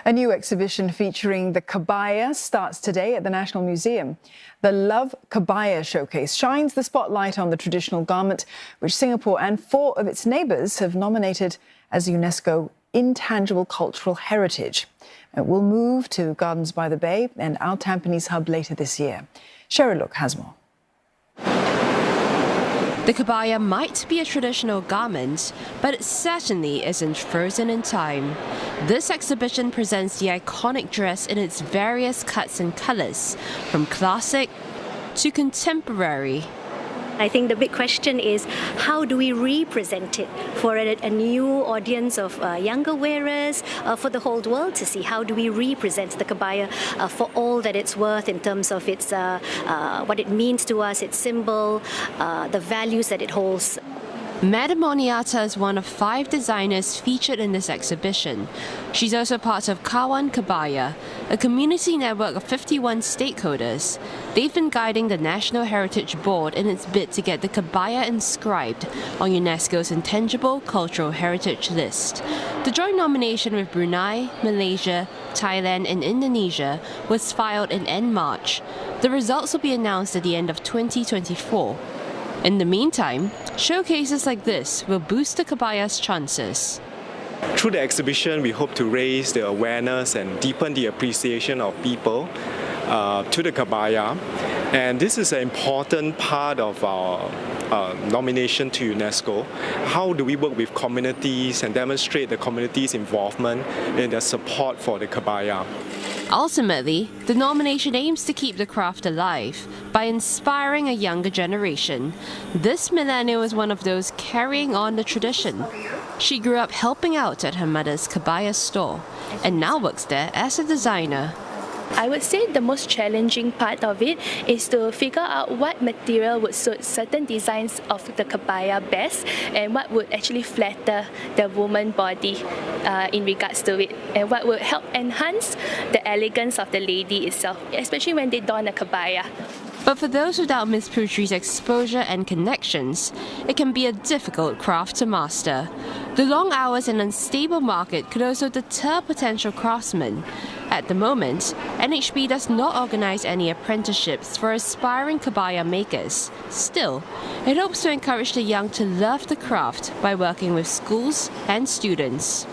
A new exhibition featuring the Kebaya starts today at the National Museum. The Love Kebaya showcase shines the spotlight on the traditional garment, which Singapore and 4 of its neighbours have nominated as UNESCO Intangible Cultural Heritage. It will move to Gardens by the Bay and our Tampines hub later this year. Sherry Look has more. The kebaya might be a traditional garment, but it certainly isn't frozen in time. This exhibition presents the iconic dress in its various cuts and colours, from classic to contemporary. I think the big question is, how do we represent it for a new audience of younger wearers, for the whole world to see? How do we represent the kebaya for all that it's worth in terms of its what it means to us, its symbol, the values that it holds? Madam Moniata is one of 5 designers featured in this exhibition. She's also part of Kawan Kebaya, a community network of 51 stakeholders. They've been guiding the National Heritage Board in its bid to get the kebaya inscribed on UNESCO's Intangible Cultural Heritage list. The joint nomination with Brunei, Malaysia, Thailand and Indonesia was filed in end March. The results will be announced at the end of 2024. In the meantime, showcases like this will boost the kebaya's chances. Through the exhibition, we hope to raise the awareness and deepen the appreciation of people to the kebaya. And this is an important part of our nomination to UNESCO. How do we work with communities and demonstrate the community's involvement in their support for the kebaya? Ultimately, the nomination aims to keep the craft alive by inspiring a younger generation. This millennial is one of those carrying on the tradition. She grew up helping out at her mother's kebaya store and now works there as a designer. I would say the most challenging part of it is to figure out what material would suit certain designs of the kebaya best and what would actually flatter the woman's body in regards to it, and what would help enhance the elegance of the lady itself, especially when they don a kebaya. But for those without Ms. Putri's exposure and connections, it can be a difficult craft to master. The long hours and unstable market could also deter potential craftsmen. At the moment, NHB does not organise any apprenticeships for aspiring kebaya makers. Still, it hopes to encourage the young to love the craft by working with schools and students.